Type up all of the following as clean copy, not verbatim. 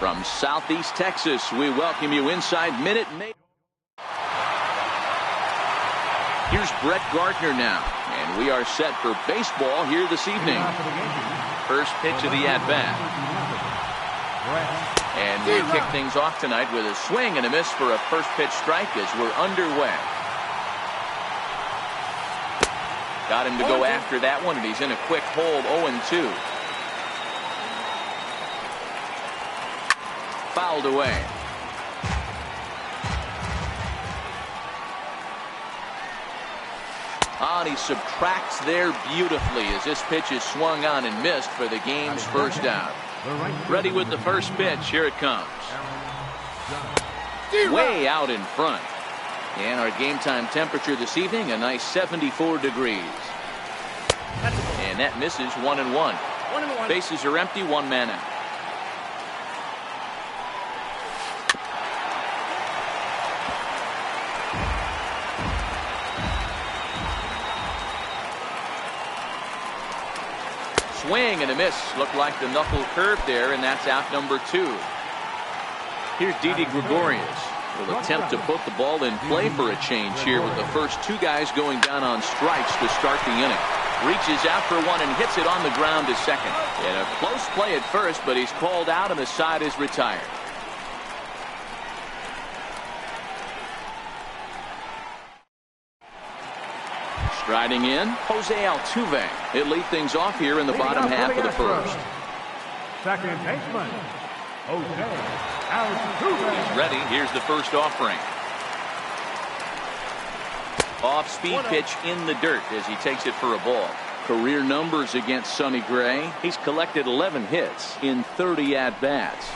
From Southeast Texas, we welcome you inside Minute Maid. Here's Brett Gardner now, and we are set for baseball here this evening. First pitch of the at-bat. And we kick things off tonight with a swing and a miss for a first pitch strike as we're underway. Got him to go after that one, and he's in a quick hold, 0-2. Fouled away. And he subtracts there beautifully as this pitch is swung on and missed for the game's first out. Ready with the first pitch. Here it comes. Way out in front. And our game time temperature this evening, a nice 74 degrees. And that misses 1-1. Bases are empty, one man out. Swing and a miss. Looked like the knuckle curve there, and that's out number 2. Here's Didi Gregorius. Will attempt to put the ball in play for a change here with the first 2 guys going down on strikes to start the inning. Reaches out for one and hits it on the ground to second. And a close play at first, but he's called out and the side is retired. Striding in, Jose Altuve. He'll lead things off here in the bottom half of the first. Second baseman, Jose Altuve. He's ready. Here's the first offering. Off-speed pitch in the dirt as he takes it for a ball. Career numbers against Sonny Gray. He's collected 11 hits in 30 at-bats.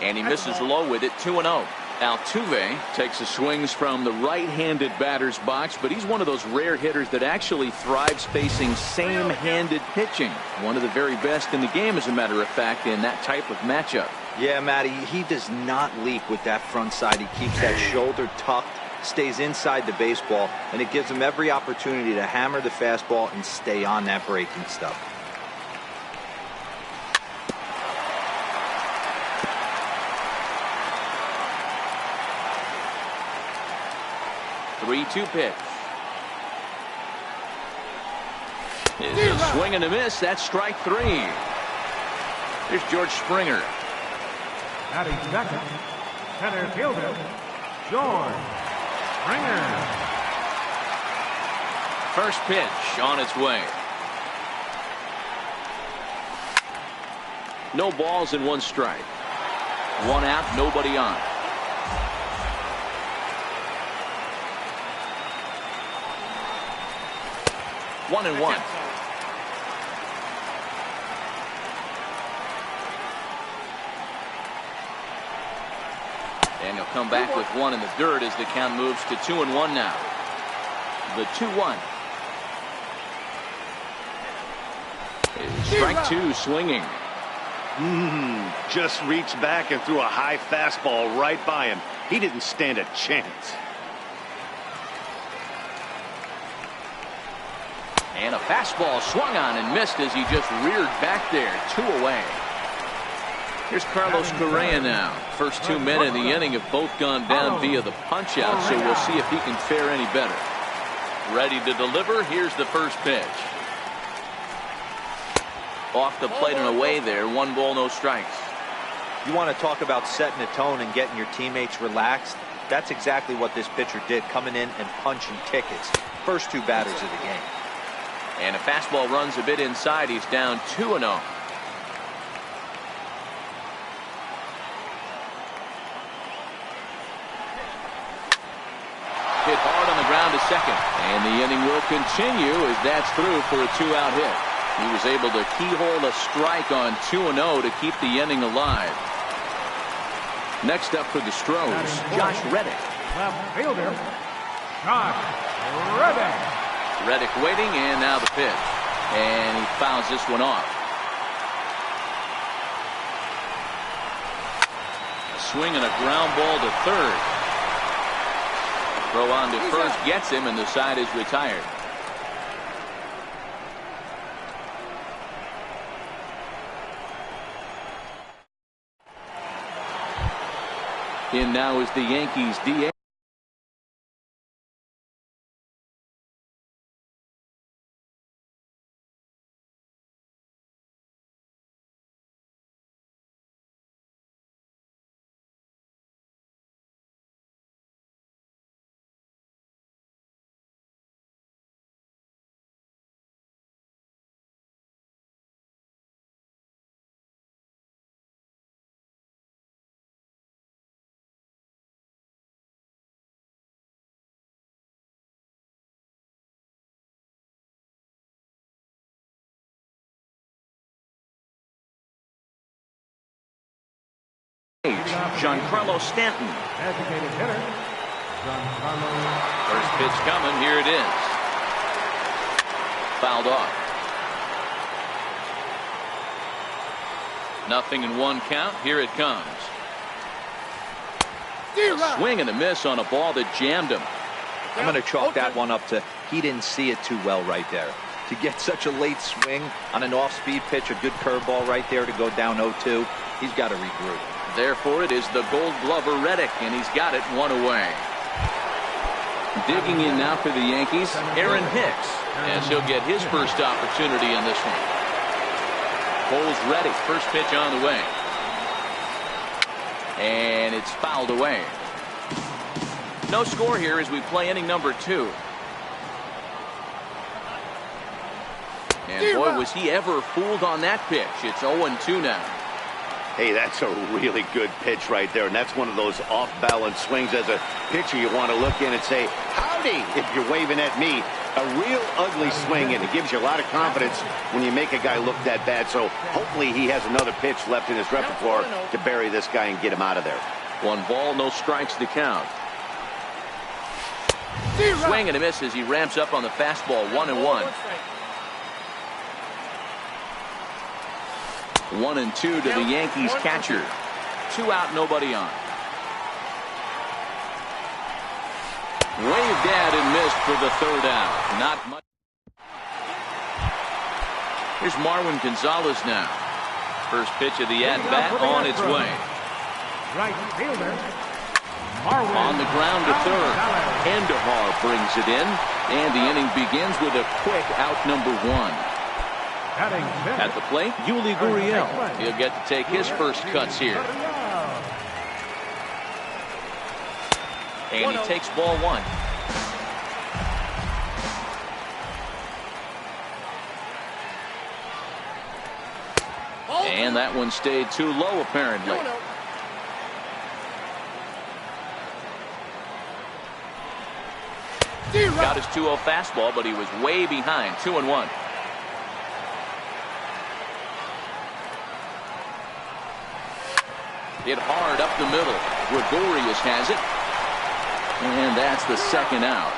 And he misses low with it, 2-0. Altuve takes the swings from the right-handed batter's box, but he's one of those rare hitters that actually thrives facing same-handed pitching. One of the very best in the game, as a matter of fact, in that type of matchup. Yeah, Matty, he does not leak with that front side. He keeps that shoulder tucked, stays inside the baseball, and it gives him every opportunity to hammer the fastball and stay on that breaking stuff. 3-2 pitch. Is a swing and a miss. That's strike 3. Here's George Springer. Batting second, center fielder, George Springer. First pitch on its way. No balls and 1 strike. 1 out, nobody on. One and one. And he'll come back with 1 in the dirt as the count moves to 2-1 now. The 2-1. Strike 2 swinging. Just reached back and threw a high fastball right by him. He didn't stand a chance. And a fastball swung on and missed as he just reared back there. 2 away. Here's Carlos Correa now. First 2 men in the inning have both gone down via the punch out, so we'll see if he can fare any better. Ready to deliver. Here's the first pitch. Off the plate and away there. 1 ball, no strikes. You want to talk about setting a tone and getting your teammates relaxed? That's exactly what this pitcher did, coming in and punching tickets. First 2 batters of the game. And a fastball runs a bit inside. He's down 2-0. Hit hard on the ground to second. And the inning will continue as that's through for a 2-out hit. He was able to keyhole a strike on 2-0 to keep the inning alive. Next up for the Stros, Josh Reddick. Left fielder, Josh Reddick. Reddick waiting, and now the pitch. And he fouls this one off. A swing and a ground ball to third. Throw on to first gets him, and the side is retired. In now is the Yankees DH. Giancarlo Stanton. Designated hitter, Giancarlo. First pitch coming. Here it is. Fouled off. 0-1 count. Here it comes. A swing and a miss on a ball that jammed him. I'm going to chalk that one up to he didn't see it too well right there. To get such a late swing on an off-speed pitch, a good curveball right there to go down 0-2, he's got to regroup. Therefore, it is the Gold Glover Reddick, and he's got it one away. Digging in now for the Yankees, Aaron Hicks, as he'll get his first opportunity in this one. Cole's ready. First pitch on the way. And it's fouled away. No score here as we play inning number 2. And boy, was he ever fooled on that pitch. It's 0-2 now. Hey, that's a really good pitch right there, and that's one of those off-balance swings. As a pitcher, you want to look in and say, howdy, if you're waving at me. A real ugly swing, and it gives you a lot of confidence when you make a guy look that bad. So hopefully he has another pitch left in his repertoire to bury this guy and get him out of there. 1 ball, no strikes to count. Swing and a miss as he ramps up on the fastball. 1-1. 1-2 to the Yankees catcher. 2 out, nobody on. Waved at and missed for the 3rd out. Not much. Here's Marwin Gonzalez now. First pitch of the at-bat on its way. Right fielder, Marwin. On the ground to third. Kandahar brings it in, and the inning begins with a quick out number 1. At the plate, Yuli Gurriel. He'll get to take his first cuts here. And he takes ball 1. And that one stayed too low, apparently. Got his 2-0 fastball, but he was way behind. 2-1. Hit hard up the middle. Gregorius has it. And that's the 2nd out.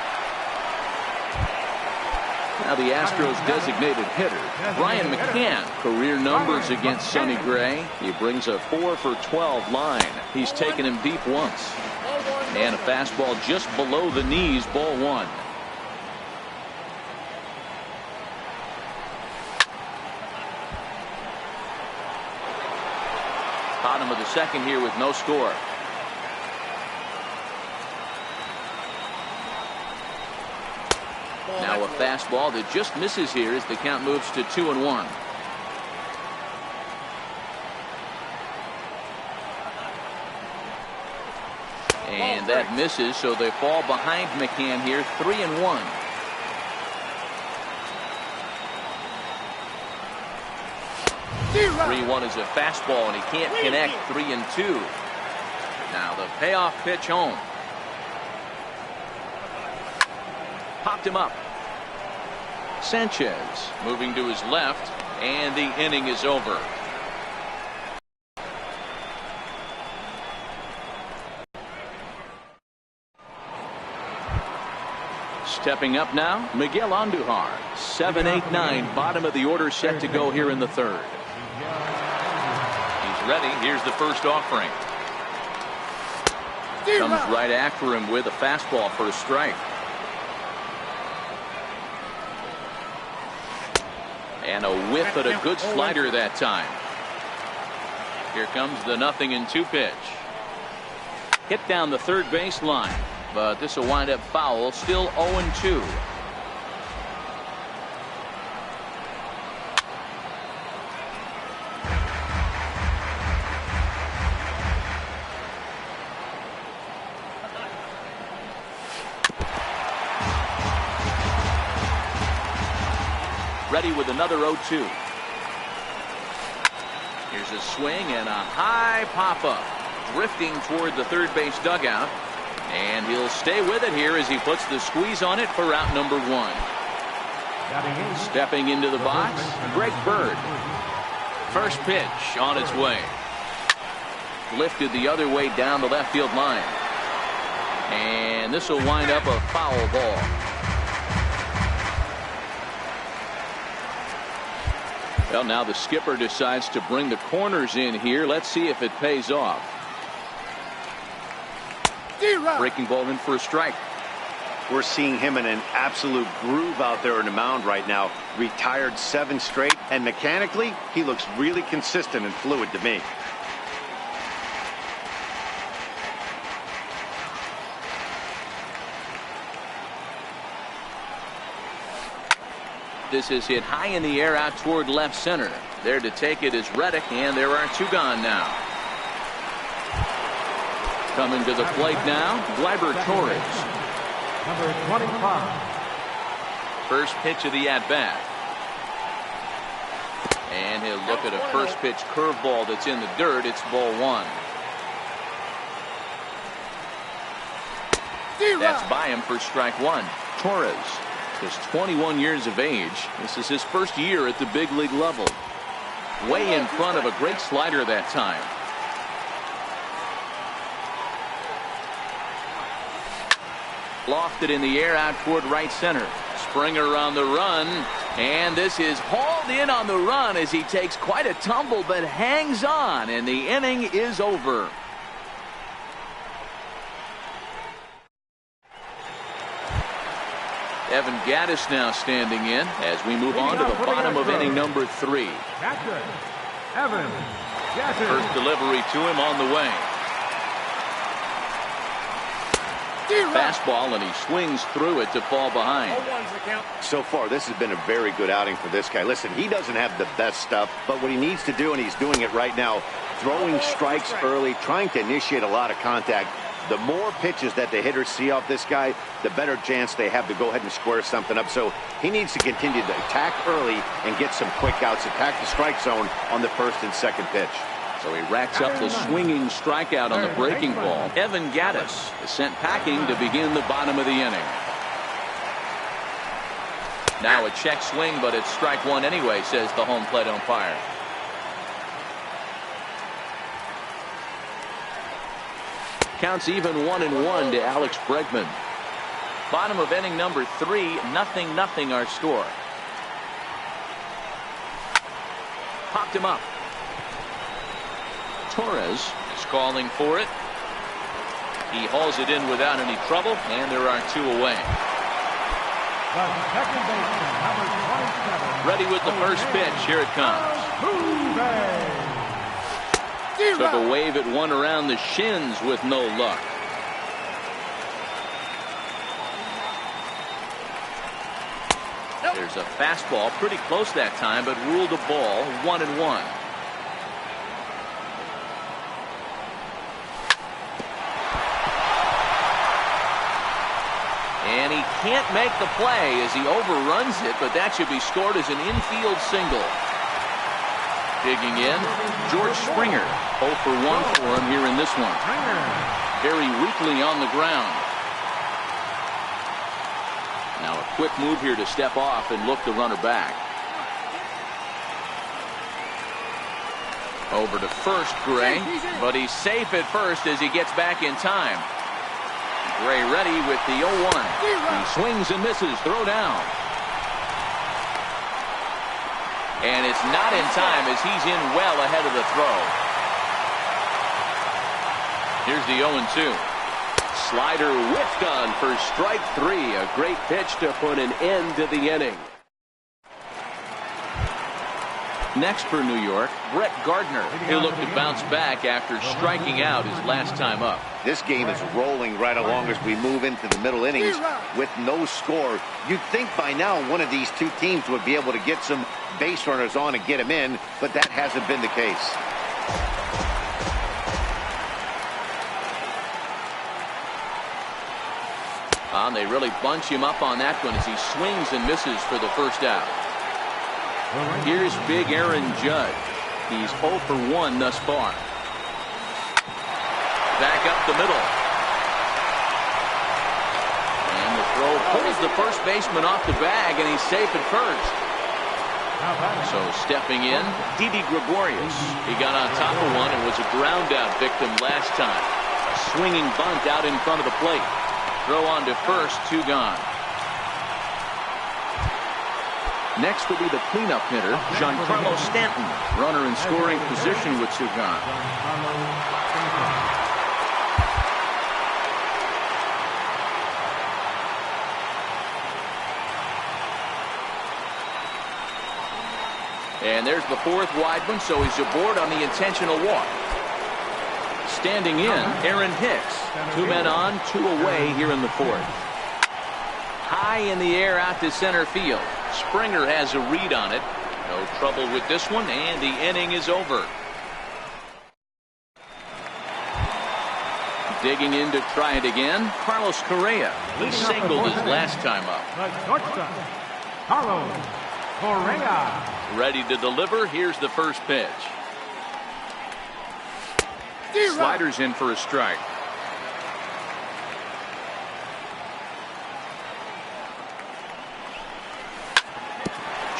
Now the Astros designated hitter, Brian McCann. Career numbers against Sonny Gray. He brings a 4-for-12 line. He's taken him deep once. And a fastball just below the knees, ball 1. Bottom of the 2nd here with no score. Now a fastball that just misses here as the count moves to 2-1. And that misses, so they fall behind McCann here, 3-1. Three-1 is a fastball, and he can't connect. 3-2. Now the payoff pitch home. Popped him up. Sanchez moving to his left, and the inning is over. Stepping up now, Miguel Andujar. 7, 8, 9, bottom of the order set to go here in the 3rd. He's ready. Here's the first offering. Comes right after him with a fastball for a strike. And a whiff at a good slider that time. Here comes the 0-2 pitch. Hit down the third baseline, but this will wind up foul. Still 0-2. Ready with another 0-2. Here's a swing and a high pop-up. Drifting toward the third base dugout. And he'll stay with it here as he puts the squeeze on it for out number 1. Stepping into the box, Greg Bird. First pitch on its way. Lifted the other way down the left field line. And this will wind up a foul ball. Well, now the skipper decides to bring the corners in here. Let's see if it pays off. Breaking ball in for a strike. We're seeing him in an absolute groove out there on the mound right now. Retired 7 straight, and mechanically, he looks really consistent and fluid to me. This is hit high in the air out toward left center. There to take it is Reddick, and there are 2 gone now. Coming to the plate now, Gleyber Torres. Number 25. First pitch of the at-bat. And he'll look at a first pitch curveball that's in the dirt. It's ball 1. That's by him for strike 1. Torres is 21 years of age. This is his first year at the big league level. Way in front of a great slider that time. Lofted in the air out toward right center. Springer on the run, and this is hauled in on the run as he takes quite a tumble but hangs on, and the inning is over. Evan Gattis now standing in as we move on to the bottom of inning number 3. Captain Evan Gattis. First delivery to him on the way. Fastball, and he swings through it to fall behind. So far, this has been a very good outing for this guy. Listen, he doesn't have the best stuff, but what he needs to do, and he's doing it right now, throwing strikes early, trying to initiate a lot of contact. The more pitches that the hitters see off this guy, the better chance they have to go ahead and square something up. So he needs to continue to attack early and get some quick outs, attack the strike zone on the first and second pitch. So he racks up the swinging strikeout on the breaking ball. Evan Gattis is sent packing to begin the bottom of the inning. Now a check swing, but it's strike 1 anyway, says the home plate umpire. Counts even 1-1 to Alex Bregman. Bottom of inning number 3, 0-0 our score. Popped him up. Torres is calling for it. He hauls it in without any trouble, and there are 2 away. The second baseman, number 27. Ready with the first pitch. Here it comes. Took a wave at one around the shins with no luck. There's a fastball pretty close that time, but ruled a ball. 1-1. And he can't make the play as he overruns it, but that should be scored as an infield single. Digging in, George Springer. 0 for 1 for him here in this one. Very weakly on the ground. Now a quick move here to step off and look the runner back. Over to first, Gray, but he's safe at first as he gets back in time. Gray ready with the 0-1. He swings and misses. Throw down. And it's not in time as he's in well ahead of the throw. Here's the 0-2. Slider whiffed on for strike 3. A great pitch to put an end to the inning. Next for New York, Brett Gardner. He'll look to bounce back after striking out his last time up. This game is rolling right along as we move into the middle innings with no score. You'd think by now one of these two teams would be able to get some base runners on and get them in, but that hasn't been the case. They really bunch him up on that one as he swings and misses for the first out. Here's big Aaron Judge. He's 0 for 1 thus far. Back up the middle. And the throw pulls the first baseman off the bag, and he's safe at first. So stepping in, Didi Gregorius. He got on top of one and was a ground out victim last time. A swinging bunt out in front of the plate. Throw on to first, 2 gone. Next will be the cleanup hitter, Giancarlo Stanton. Runner in scoring position with 2 gone. And there's the 4th wide one, so he's aboard on the intentional walk. Standing in, Aaron Hicks. 2 men on, 2 away here in the 4th. High in the air out to center field. Springer has a read on it. No trouble with this one, and the inning is over. Digging in to try it again, Carlos Correa. He singled his last time up. Carlos Correa. Ready to deliver. Here's the first pitch. Sliders in for a strike.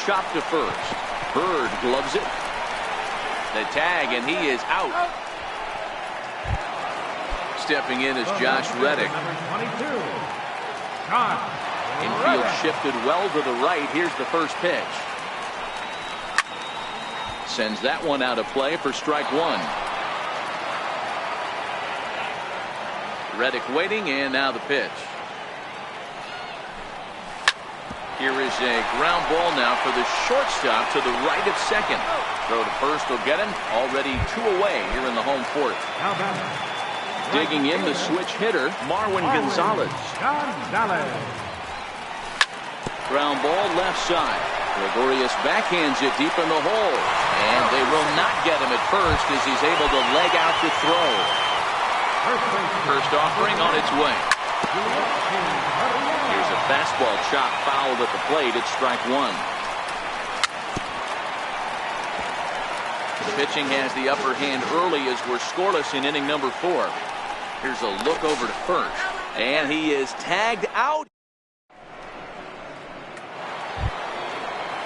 Chop to first. Bird gloves it. The tag, and he is out. Stepping in is Josh Reddick. Infield shifted well to the right. Here's the first pitch. Sends that one out of play for strike 1. Reddick waiting, and now the pitch. Here is a ground ball now for the shortstop to the right of second. Throw to first will get him. Already 2 away here in the home 4th. Digging in the switch hitter, Marwin Gonzalez. Ground ball left side. Gregorius backhands it deep in the hole. And they will not get him at first as he's able to leg out the throw. First offering on its way. Here's a fastball chop fouled at the plate. It's strike 1. The pitching has the upper hand early as we're scoreless in inning number 4. Here's a look over to first. And he is tagged out.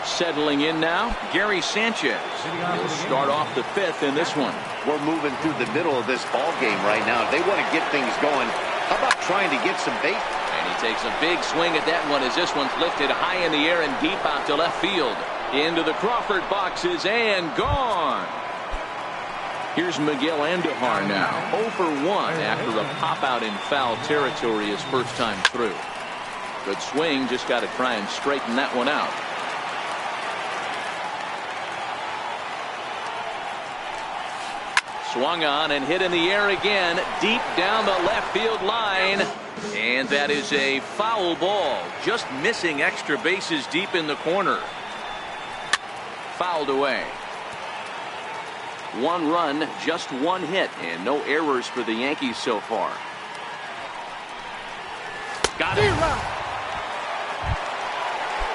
Settling in now, Gary Sanchez. He'll start off the 5th in this one. We're moving through the middle of this ball game right now. If they want to get things going, how about trying to get some bait? And he takes a big swing at that one as this one's lifted high in the air and deep out to left field. Into the Crawford boxes and gone. Here's Miguel Andujar now, 0 for 1 after a pop-out in foul territory his first time through. Good swing, just got to try and straighten that one out. Swung on and hit in the air again, deep down the left field line. And that is a foul ball, just missing extra bases deep in the corner. Fouled away. 1 run, just 1 hit, and no errors for the Yankees so far. Got it.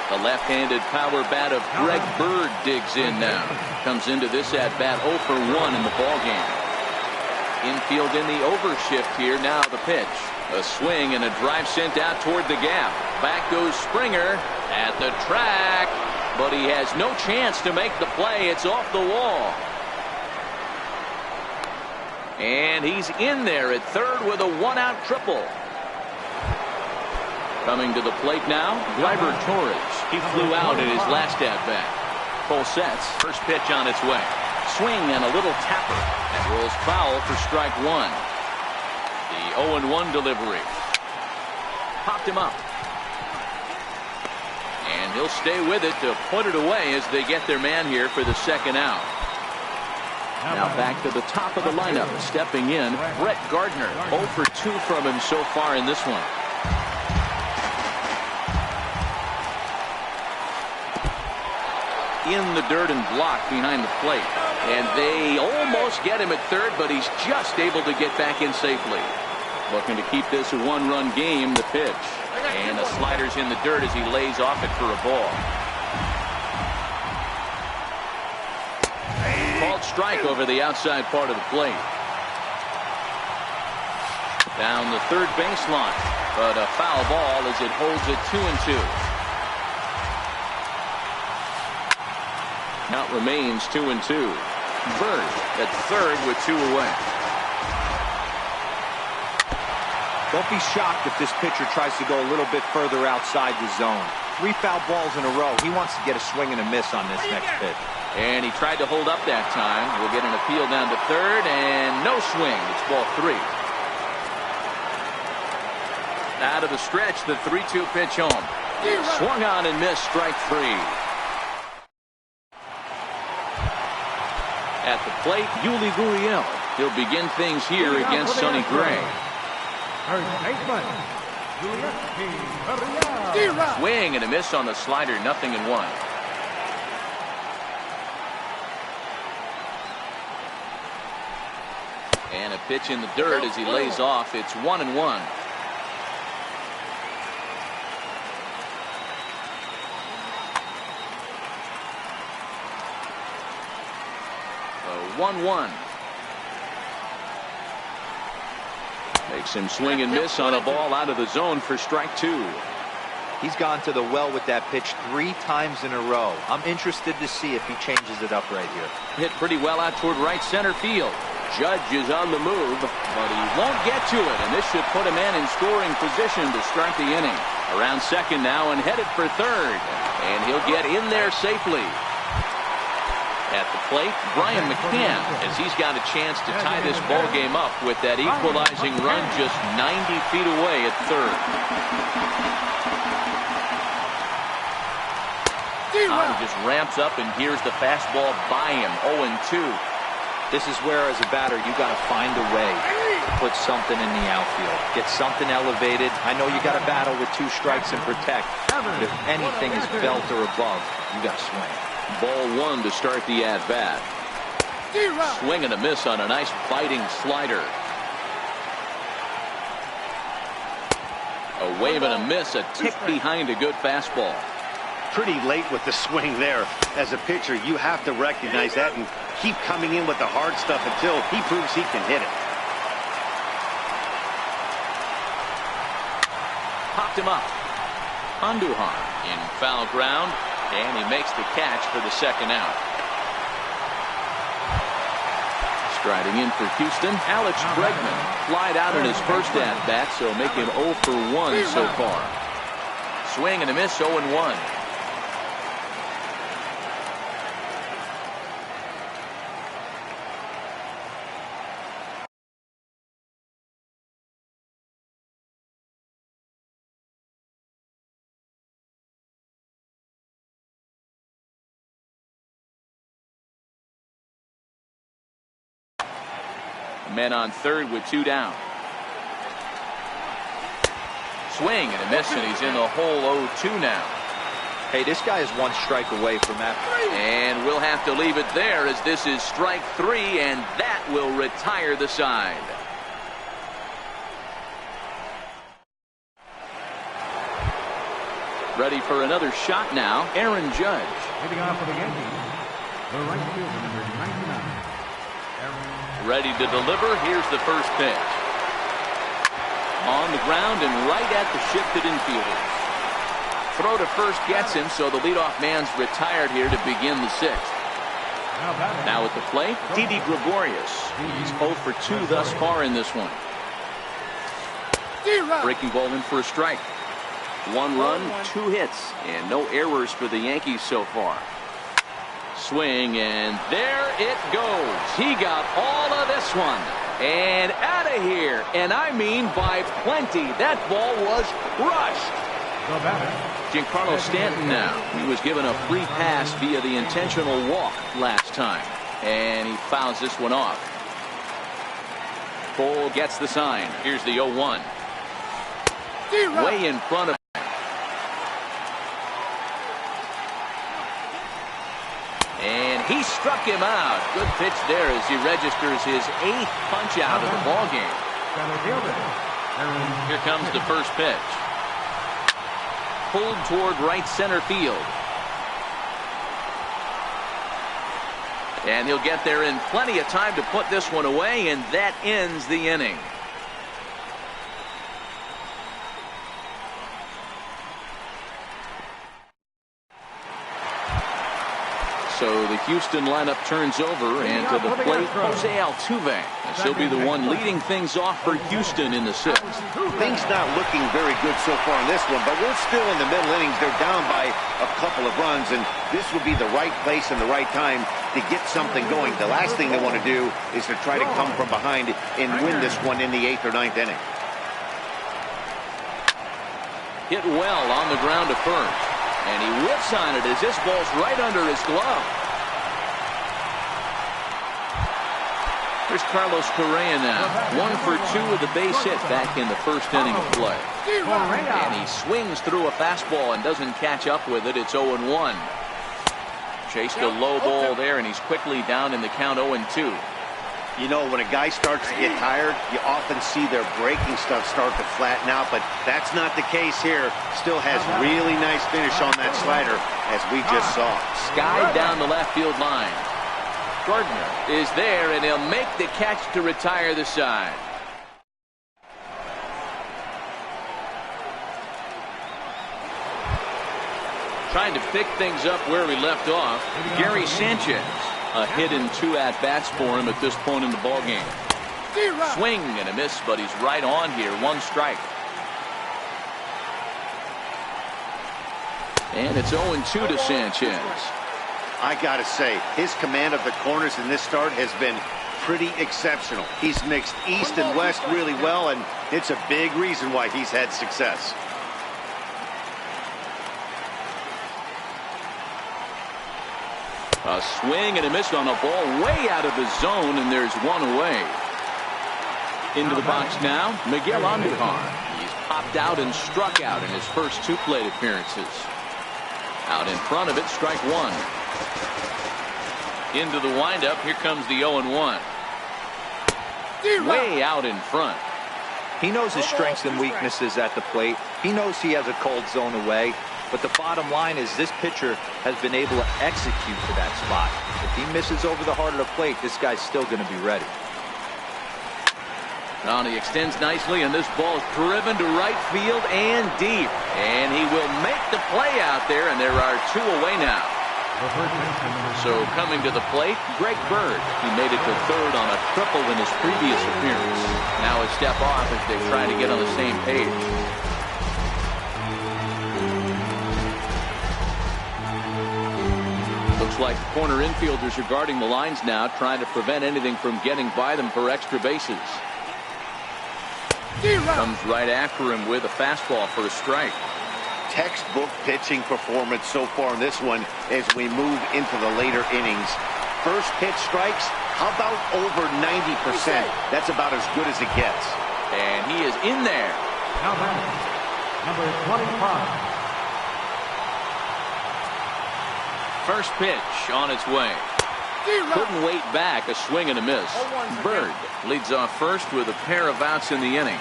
The left-handed power bat of Greg Bird digs in now. Comes into this at-bat 0 for 1 in the ballgame. Infield in the overshift here. Now the pitch. A swing and a drive sent out toward the gap. Back goes Springer at the track. But he has no chance to make the play. It's off the wall. And he's in there at third with a 1-out triple. Coming to the plate now, Gleyber Torres. He flew out in his last at-bat. Full sets. First pitch on its way. Swing and a little tapper. And rolls foul for strike 1. The 0-1 delivery. Popped him up. And And he'll stay with it to put it away as they get their man here for the second out. Now back to the top of the lineup. Stepping in, Brett Gardner. 0 for 2 from him so far in this one. In the dirt and blocked behind the plate. And they almost get him at third, but he's just able to get back in safely. Looking to keep this a one-run game. The pitch. And the slider's in the dirt as he lays off it for a ball. Called strike over the outside part of the plate. Down the third baseline. But a foul ball as it holds it 2-2. Count remains 2-2. Bird at third with 2 away. Don't be shocked if this pitcher tries to go a little bit further outside the zone. 3 foul balls in a row. He wants to get a swing and a miss on this next pitch. And he tried to hold up that time. We'll get an appeal down to third, and no swing. It's ball 3. Out of the stretch, the 3-2 pitch home. Swung on and missed, strike 3. At the plate, Yuli Gurriel. He'll begin things here against Sonny Gray. Swing and a miss on the slider, 0-1. And a pitch in the dirt as he lays off. It's 1-1. So 1-1. Makes him swing and miss on a ball out of the zone for strike 2. He's gone to the well with that pitch 3 times in a row. I'm interested to see if he changes it up right here. Hit pretty well out toward right center field. Judge is on the move, but he won't get to it, and this should put him in scoring position to start the inning. Around second now and headed for third, and he'll get in there safely. At the plate, Brian McCann, as he's got a chance to tie this ball game up with that equalizing run just 90 feet away at third. He just ramps up, and here's the fastball by him, 0-2. This is where, as a batter, you got to find a way to put something in the outfield. Get something elevated. I know you got to battle with 2 strikes and protect, but if anything is belt or above, you got to swing. Ball 1 to start the at-bat. Swing and a miss on a nice biting slider. A wave and a miss, a tick behind a good fastball. Pretty late with the swing there. As a pitcher, you have to recognize that and keep coming in with the hard stuff until he proves he can hit it. Popped him up. Andujar in foul ground, and he makes the catch for the second out. Striding in for Houston, Alex Bregman flied out in his first at-bat, so make him 0 for 1 so far. Swing and a miss, 0-1. Men on third with 2 down. Swing and a miss, and he's in the hole 0-2 now. Hey, this guy is 1 strike away from that. And we'll have to leave it there as this is strike 3, and that will retire the side. Ready for another shot now, Aaron Judge. Hitting off for the Yankees, the right fielder, number 99. Ready to deliver. Here's the first pitch. On the ground and right at the shifted infielders. Throw to first gets him, so the leadoff man's retired here to begin the 6th. Now at the plate, Didi Gregorius. He's 0 for 2 thus far in this one. Breaking ball in for a strike. 1 run, 2 hits, and no errors for the Yankees so far. Swing, and there it goes. He got all of this one. And out of here. And I mean by plenty. That ball was crushed. The batter, Giancarlo Stanton now. He was given a free pass via the intentional walk last time, and he fouls this one off. Cole gets the sign. Here's the 0-1. Way in front of him. And he struck him out. Good pitch there as he registers his 8th punch out of the ball game. Here comes the first pitch. Pulled toward right center field. And he'll get there in plenty of time to put this one away, and that ends the inning. So the Houston lineup turns over, and to the plate, Jose Altuve. He'll be the one leading things off for Houston in the 6th. Things not looking very good so far in this one, but we're still in the middle innings. They're down by a couple of runs, and this would be the right place and the right time to get something going. The last thing they want to do is to try to come from behind and win this one in the 8th or 9th inning. Hit well on the ground to first. And he whips on it as this ball's right under his glove. Here's Carlos Correa now. 1 for 2 with a base hit back in the first inning of play. And he swings through a fastball and doesn't catch up with it. It's 0-1. Chased a low ball there, and he's quickly down in the count 0-2. You know, when a guy starts to get tired, you often see their breaking stuff start to flatten out, but that's not the case here. Still has really nice finish on that slider, as we just saw. Skied down the left field line. Gardner is there, and he'll make the catch to retire the side. Trying to pick things up where we left off, Gary Sanchez. A hit in 2 at-bats for him at this point in the ballgame. Swing and a miss, but he's right on here. 1 strike. And it's 0-2 to Sanchez. I gotta say, his command of the corners in this start has been pretty exceptional. He's mixed east and west really well, and it's a big reason why he's had success. A swing and a miss on a ball way out of the zone, and there's 1 away. Into the box now, Miguel Andujar. He's popped out and struck out in his first 2 plate appearances. Out in front of it, strike 1. Into the windup, here comes the 0-1. Way out in front. He knows his strengths and weaknesses at the plate. He knows he has a cold zone away. But the bottom line is this pitcher has been able to execute to that spot. If he misses over the heart of the plate, this guy's still going to be ready. Now he extends nicely, and this ball is driven to right field and deep. And he will make the play out there, and there are 2 away now. So coming to the plate, Greg Bird. He made it to third on a triple in his previous appearance. Now a step off as they try to get on the same page. Looks like the corner infielders are guarding the lines now, trying to prevent anything from getting by them for extra bases. Comes right after him with a fastball for a strike. Textbook pitching performance so far in this one as we move into the later innings. First pitch strikes, how about over 90%? That's about as good as it gets. And he is in there. Now back, number 25. First pitch on its way. Couldn't wait back. A swing and a miss. Bird leads off first with a pair of outs in the inning.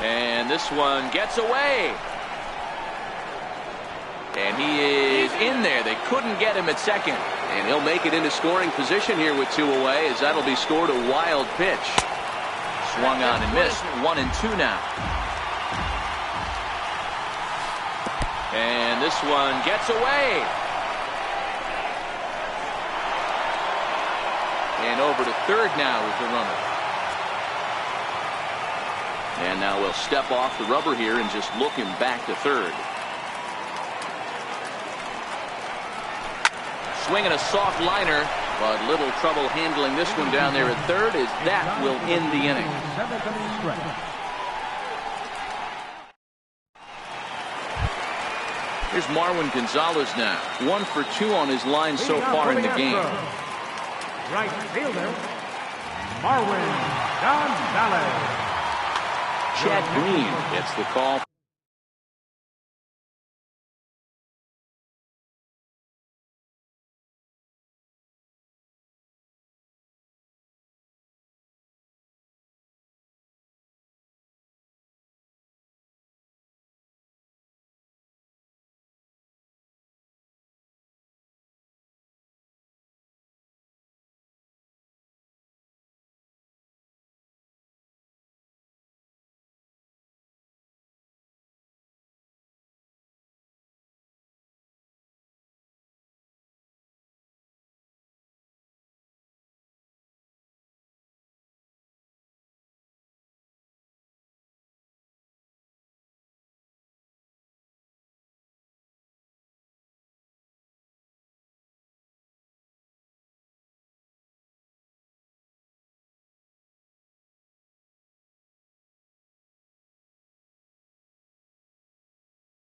And this one gets away. And he is in there. They couldn't get him at second. And he'll make it into scoring position here with 2 away, as that'll be scored a wild pitch. Swung on and missed. 1-2 now. And this one gets away. And over to third now with the runner. And now we'll step off the rubber here and just look him back to third. Swinging a soft liner, but little trouble handling this one down there at third, as that will end the inning. Here's Marwin Gonzalez now. 1 for 2 on his line so far in the game. Right fielder, Marwin Gonzalez. Chad Green gets the call.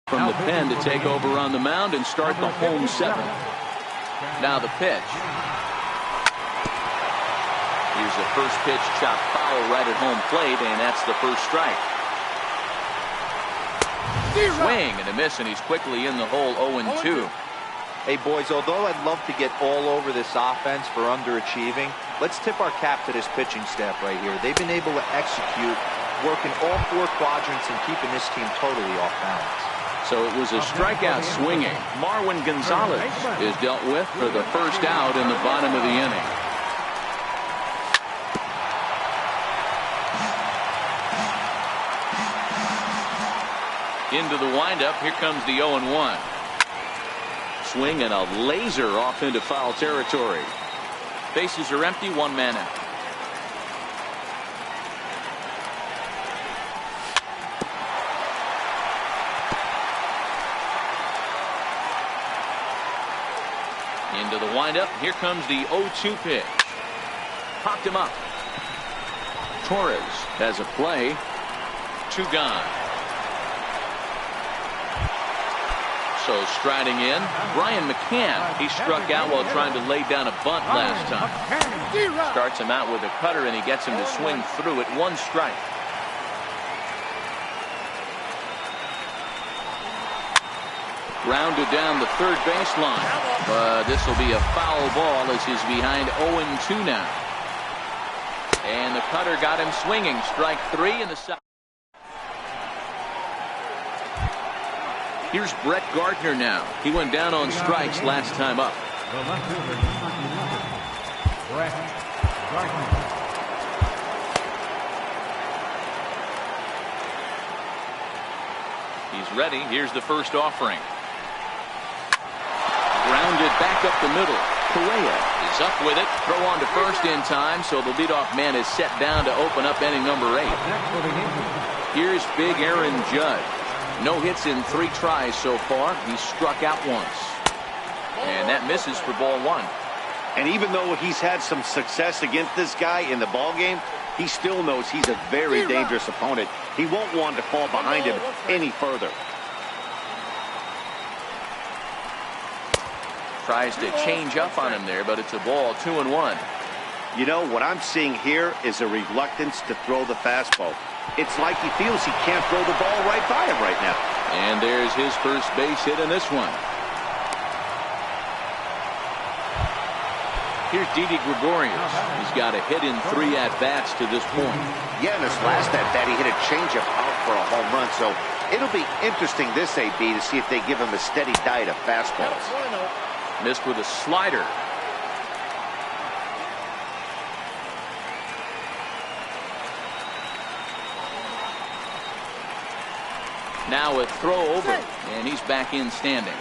From the pen to take over on the mound and start the home 7th. Now the pitch. Here's the first pitch, chopped foul right at home plate, and that's the first strike. Swing and a miss, and he's quickly in the hole. 0-2. Hey, boys, although I'd love to get all over this offense for underachieving, let's tip our cap to this pitching staff right here. They've been able to execute, working all 4 quadrants and keeping this team totally off balance. So it was a strikeout swinging. Marwin Gonzalez is dealt with for the first out in the bottom of the inning. Into the windup. Here comes the 0-1. Swing and a laser off into foul territory. Bases are empty. 1 man out. Into the windup. Here comes the 0-2 pitch. Popped him up. Torres has a play. 2 gone. So striding in, Brian McCann. He struck out while trying to lay down a bunt last time. Starts him out with a cutter, and he gets him to swing through it. 1 strike. Grounded down the third baseline. But this will be a foul ball as he's behind 0-2 now. And the cutter got him swinging. Strike 3 in the second. Here's Brett Gardner now. He went down on strikes last time up. The left fielder, Brett Gardner. He's ready. Here's the first offering. Grounded back up the middle. Correa is up with it. Throw on to first in time, so the leadoff man is set down to open up inning number 8. Here's big Aaron Judge. No hits in 3 tries so far. He struck out once. And that misses for ball 1. And even though he's had some success against this guy in the ball game, he still knows he's a very dangerous opponent. He won't want to fall behind him any further. Tries to change up on him there, but it's a ball. 2-1. You know, what I'm seeing here is a reluctance to throw the fastball. It's like he feels he can't throw the ball right by him right now. And there's his first base hit in this one. Here's Didi Gregorius. He's got a hit in 3 at-bats to this point. Yeah, in his last at-bat, he hit a changeup out for a home run. So it'll be interesting this AB to see if they give him a steady diet of fastballs. Missed with a slider. Now a throw over, and he's back in standing.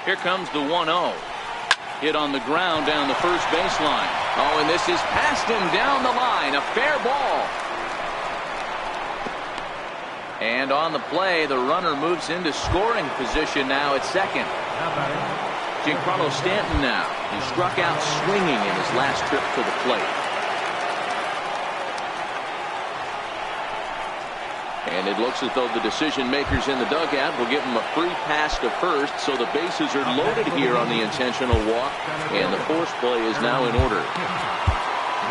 Here comes the 1-0. Hit on the ground down the first baseline. Oh, and this is past him down the line. A fair ball. And on the play, the runner moves into scoring position now at second. Giancarlo Stanton now. He struck out swinging in his last trip to the plate. And it looks as though the decision makers in the dugout will give him a free pass to first, so the bases are loaded here on the intentional walk, and the force play is now in order.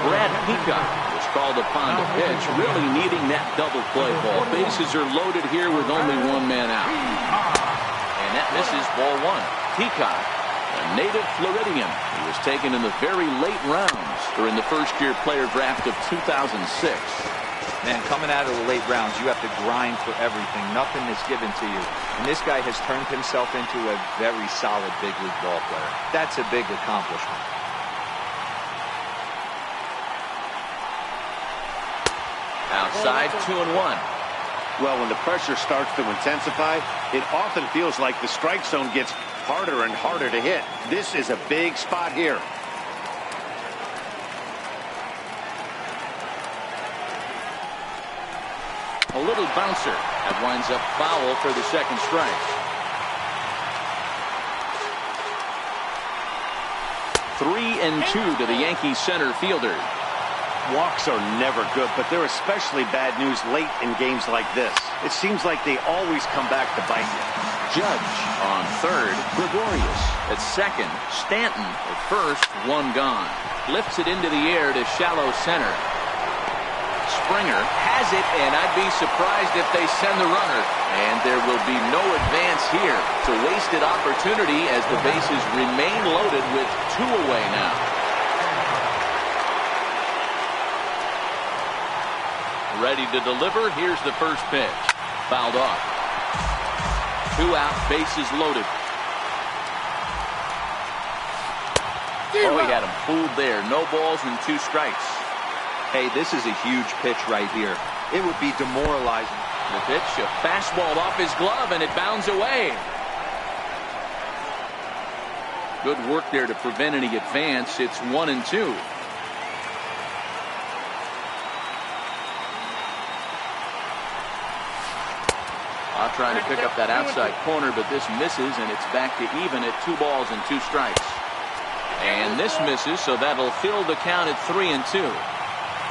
Brad Peacock was called upon to pitch, really needing that double play ball. Bases are loaded here with only one man out. And that misses, ball one. Peacock, a native Floridian. He was taken in the very late rounds during the first-year player draft of 2006. Man, coming out of the late rounds, you have to grind for everything. Nothing is given to you. And this guy has turned himself into a very solid big league ball player. That's a big accomplishment. Outside, 2-1. Well, when the pressure starts to intensify, it often feels like the strike zone gets harder and harder to hit. This is a big spot here. A little bouncer that winds up foul for the second strike. 3-2 to the Yankees center fielder. Walks are never good, but they're especially bad news late in games like this. It seems like they always come back to bite you. Judge on third. Gregorius at second. Stanton at first. One gone. Lifts it into the air to shallow center. Springer has it, and I'd be surprised if they send the runner. And there will be no advance here. It's a wasted opportunity as the bases remain loaded with two away now. Ready to deliver. Here's the first pitch. Fouled off. 2 out, bases loaded. Oh, he had him fooled there. No balls and 2 strikes. Hey, this is a huge pitch right here. It would be demoralizing. The pitch, a fastball off his glove, and it bounds away. Good work there to prevent any advance. It's 1-2. Trying to pick up that outside corner, but this misses, and it's back to even at 2 balls and 2 strikes. And this misses, so that'll fill the count at 3-2.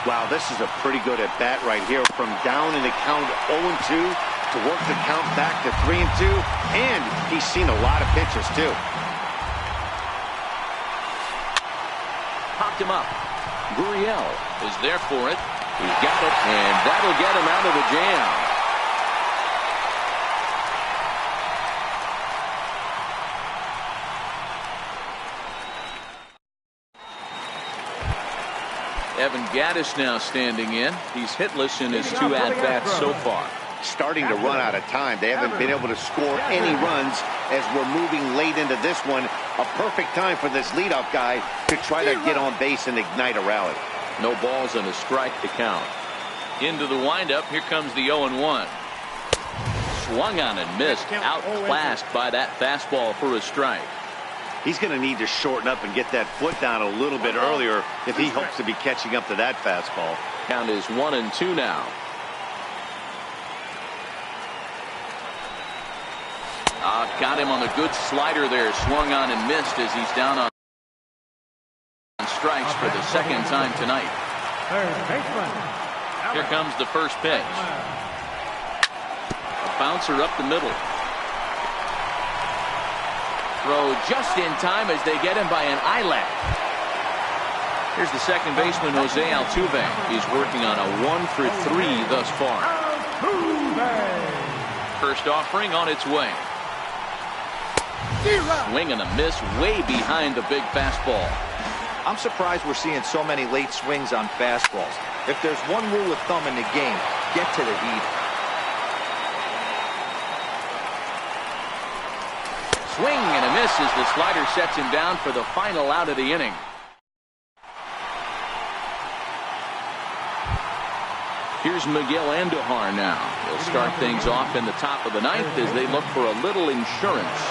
Wow, this is a pretty good at bat right here. From down in the count 0-2 to work the count back to 3-2, and he's seen a lot of pitchers too. Popped him up. Gurriel is there for it. He's got it, and that'll get him out of the jam. Evan Gattis now standing in. He's hitless in his 2 at-bats so far. Starting to run out of time. They haven't been able to score any runs as we're moving late into this one. A perfect time for this leadoff guy to try to get on base and ignite a rally. No balls and a strike to count. Into the windup. Here comes the 0-1. Swung on and missed. Outclassed by that fastball for a strike. He's going to need to shorten up and get that foot down a little bit earlier if he hopes to be catching up to that fastball. Count is 1-2 now. Got him on a good slider there. Swung on and missed as he's down on strikes for the second time tonight. Here comes the first pitch. A bouncer up the middle. Throw just in time as they get him by an eyelash. Here's the second baseman, Jose Altuve. He's working on a 1-for-3 thus far. First offering on its way. Swing and a miss way behind the big fastball. I'm surprised we're seeing so many late swings on fastballs. If there's one rule of thumb in the game, get to the heat. Swing and a miss as the slider sets him down for the final out of the inning. Here's Miguel Andujar now. He'll start things off in the top of the 9th as they look for a little insurance.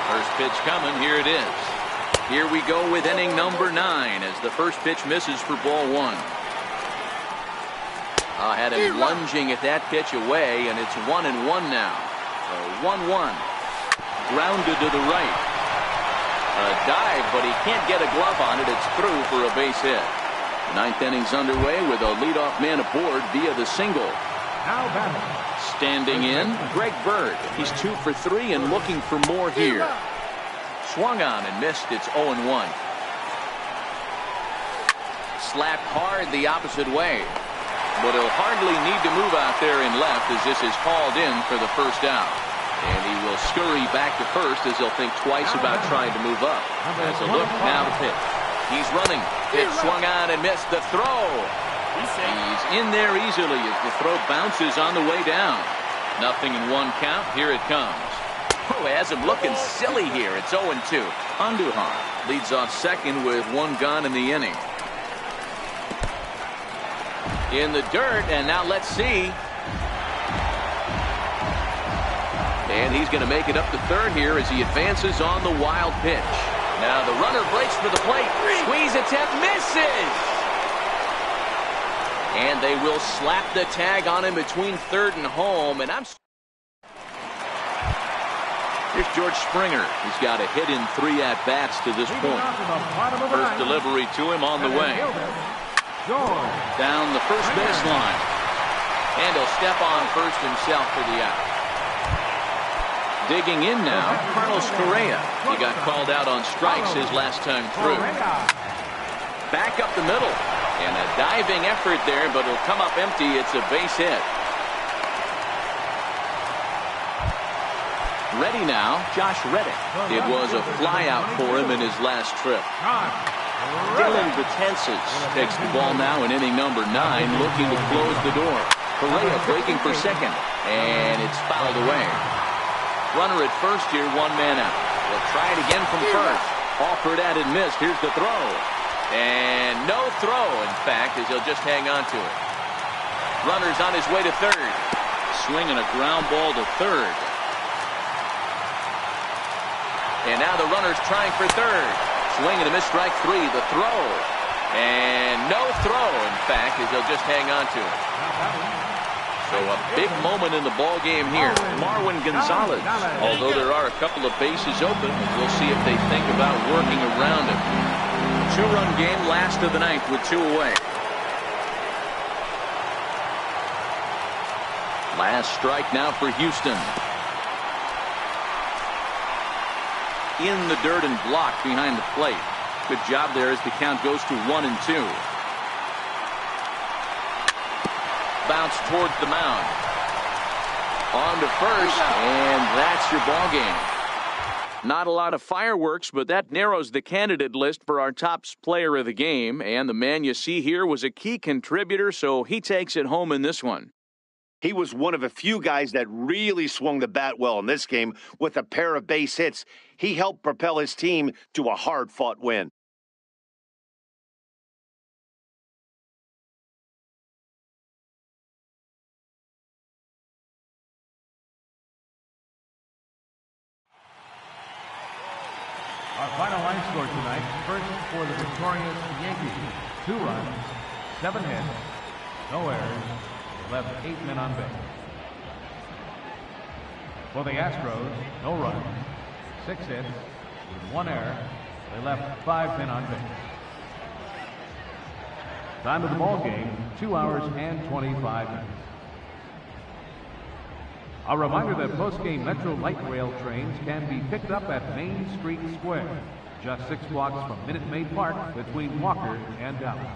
First pitch coming. Here it is. Here we go with inning number 9 as the first pitch misses for ball 1. Had him lunging at that pitch away, and it's 1-1 now. So 1-1. Grounded to the right. A dive, but he can't get a glove on it. It's through for a base hit. The 9th inning's underway with a leadoff man aboard via the single. Now batting. Standing in, Greg Bird. He's 2 for 3 and looking for more here. Swung on and missed. It's 0-1. Slapped hard the opposite way. But he'll hardly need to move out there in left as this is called in for the first out. And he will scurry back to first as he'll think twice about trying to move up. As a look now to pitch. He's running. Pitch swung on and missed the throw. He's in there easily as the throw bounces on the way down. Nothing in 1 count. Here it comes. Oh, has him looking silly here. It's 0-2. Andujar leads off second with 1 gone in the inning. In the dirt, and now let's see. And he's going to make it up to third here as he advances on the wild pitch. Now the runner breaks for the plate. Squeeze attempt misses. And they will slap the tag on him between third and home. And here's George Springer. He's got a hit in 3 at-bats to this point. First delivery to him on the way. Down the first baseline. And he'll step on first himself for the out. Digging in now, Carlos Correa. He got called out on strikes his last time through. Back up the middle. And a diving effort there, but it'll come up empty. It's a base hit. Ready now, Josh Reddick. It was a flyout for him in his last trip. Dylan Betances takes the ball now in inning number 9, looking to close the door. Correa breaking for second, and it's fouled away. Runner at first here, 1 man out. They'll try it again from first. Offered at and missed. Here's the throw. And no throw, in fact, as he'll just hang on to it. Runner's on his way to third. Swinging a ground ball to third. And now the runner's trying for third. Swing and a miss, strike 3. The throw. And no throw, in fact, as he'll just hang on to it. So a big moment in the ball game here. Marwin Gonzalez. Although there are a couple of bases open, we'll see if they think about working around him. 2-run game, last of the 9th with 2 away. Last strike now for Houston. In the dirt and blocked behind the plate. Good job there as the count goes to 1-2. Bounce towards the mound. On to first, and that's your ball game. Not a lot of fireworks, but that narrows the candidate list for our top player of the game. And the man you see here was a key contributor, so he takes it home in this one. He was one of a few guys that really swung the bat well in this game with a pair of base hits. He helped propel his team to a hard-fought win. Our final line score tonight, first for the victorious Yankees, 2 runs, 7 hits, no errors, left 8 men on base. For the Astros, no runs, 6 hits, with 1 error, they left 5 men on base. Time of the ball game, 2 hours and 25 minutes. A reminder that post-game Metro Light Rail trains can be picked up at Main Street Square, just 6 blocks from Minute Maid Park between Walker and Dallas.